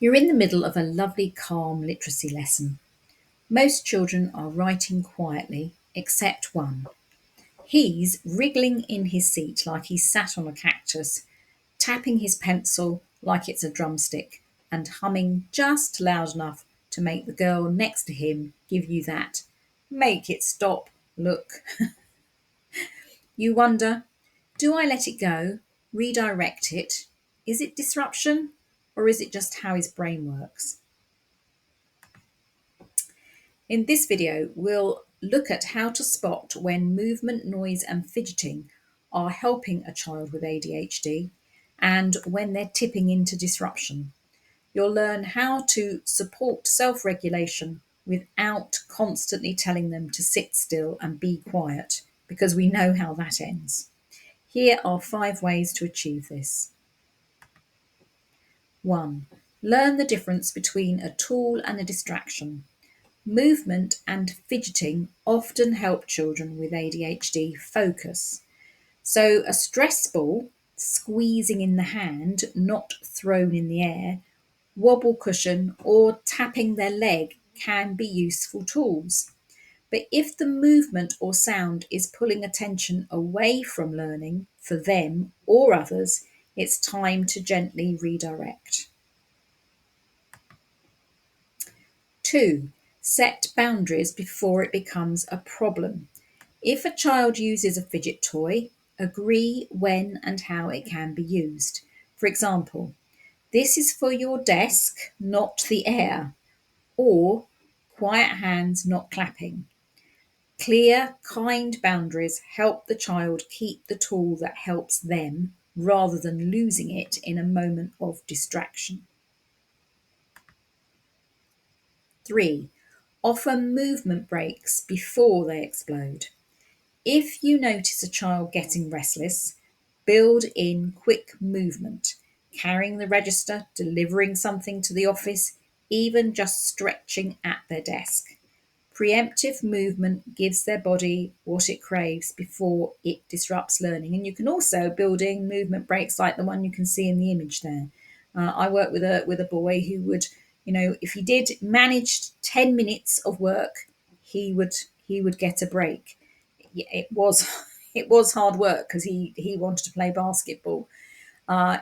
You're in the middle of a lovely, calm literacy lesson. Most children are writing quietly, except one. He's wriggling in his seat like he's sat on a cactus, tapping his pencil like it's a drumstick, and humming just loud enough to make the girl next to him give you that "make it stop" look. You wonder, do I let it go, redirect it? Is it disruption, or is it just how his brain works? In this video, we'll look at how to spot when movement, noise, and fidgeting are helping a child with ADHD and when they're tipping into disruption. You'll learn how to support self regulation without constantly telling them to sit still and be quiet, because we know how that ends. Here are 5 ways to achieve this. 1. Learn the difference between a tool and a distraction. Movement and fidgeting often help children with ADHD focus. So, a stress ball, squeezing in the hand, not thrown in the air, wobble cushion, or tapping their leg can be useful tools. But if the movement or sound is pulling attention away from learning for them or others, it's time to gently redirect. 2. Set boundaries before it becomes a problem. If a child uses a fidget toy, agree when and how it can be used. For example, this is for your desk, not the air, or quiet hands, not clapping. Clear, kind boundaries help the child keep the tool that helps them rather than losing it in a moment of distraction. 3. Offer movement breaks before they explode. If you notice a child getting restless, build in quick movement, carrying the register, delivering something to the office, even just stretching at their desk. Preemptive movement gives their body what it craves before it disrupts learning. And you can also build in movement breaks like the one you can see in the image there. I work with a boy who would, if he did managed 10 minutes of work, he would get a break. It was it was hard work because he wanted to play basketball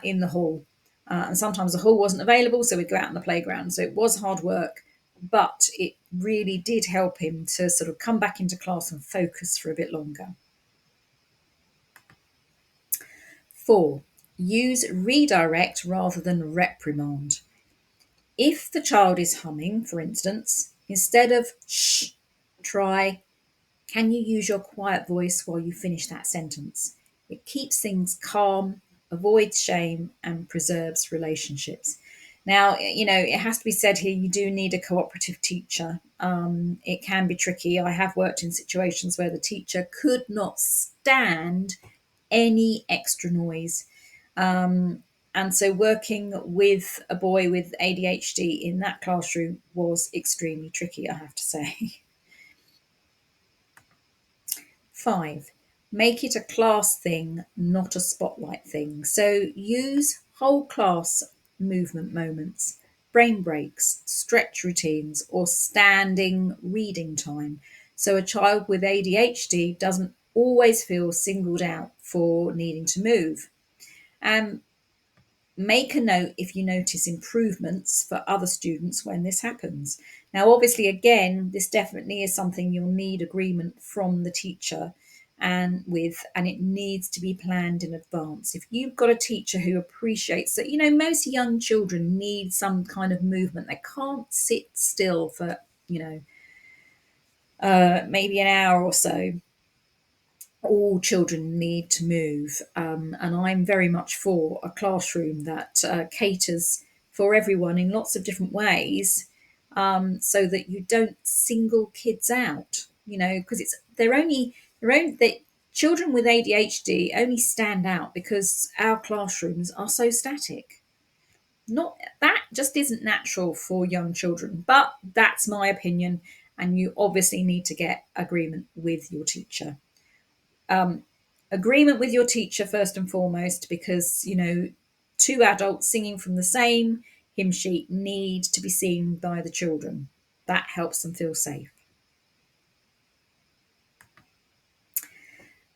in the hall, and sometimes the hall wasn't available, so we'd go out on the playground. So it was hard work, but it really did help him to sort of come back into class and focus for a bit longer. 4. Use redirect rather than reprimand. If the child is humming, for instance, instead of shh, try, can you use your quiet voice while you finish that sentence? It keeps things calm, avoids shame, and preserves relationships. Now, it has to be said here, you do need a cooperative teacher. It can be tricky. I have worked in situations where the teacher could not stand any extra noise. And so working with a boy with ADHD in that classroom was extremely tricky, I have to say. 5. Make it a class thing, not a spotlight thing. So use whole class movement moments, brain breaks, stretch routines, or standing reading time. So a child with ADHD doesn't always feel singled out for needing to move. And make a note if you notice improvements for other students when this happens. Now, obviously, again, this definitely is something you'll need agreement from the teacher and it needs to be planned in advance. If you've got a teacher who appreciates that, most young children need some kind of movement. They can't sit still for, maybe an hour or so. All children need to move, and I'm very much for a classroom that caters for everyone in lots of different ways, so that you don't single kids out. Because the children with ADHD only stand out because our classrooms are so static. Not that just isn't natural for young children, but that's my opinion, and you obviously need to get agreement with your teacher. Agreement with your teacher first and foremost, because two adults singing from the same hymn sheet need to be seen by the children. That helps them feel safe.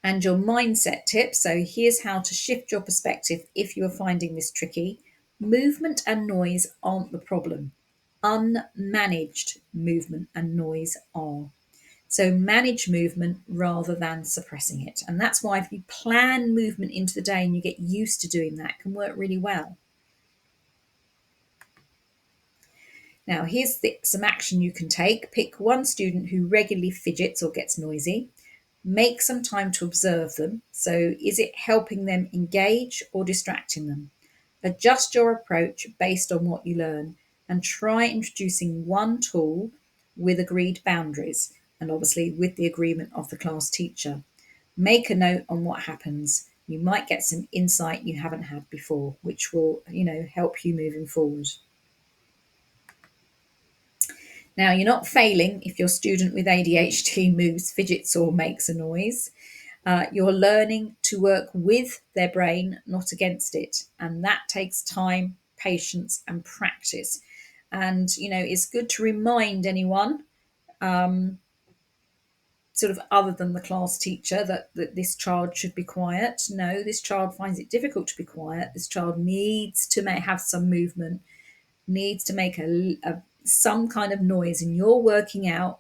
And your mindset tip. So here's how to shift your perspective if you are finding this tricky. Movement and noise aren't the problem. Unmanaged movement and noise are. So manage movement rather than suppressing it. And that's why if you plan movement into the day and you get used to doing that, it can work really well. Now, here's some action you can take. Pick one student who regularly fidgets or gets noisy. Make some time to observe them. So, is it helping them engage or distracting them? Adjust your approach based on what you learn and try introducing one tool with agreed boundaries and obviously with the agreement of the class teacher. Make a note on what happens. You might get some insight you haven't had before, which will, help you moving forward. Now, you're not failing if your student with ADHD moves, fidgets, or makes a noise. You're learning to work with their brain, not against it. And that takes time, patience, and practice. And, it's good to remind anyone, sort of other than the class teacher, that this child should be quiet. No, this child finds it difficult to be quiet. This child needs to have some movement, needs to make some kind of noise, and you're working out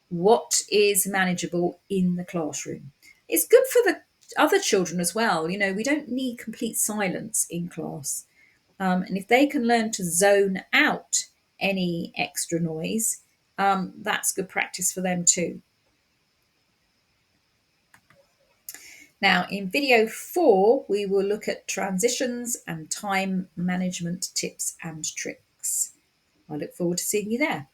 what is manageable in the classroom. It's good for the other children as well. We don't need complete silence in class. And if they can learn to zone out any extra noise, that's good practice for them too. Now, in video 4, we will look at transitions and time management tips and tricks. I look forward to seeing you there.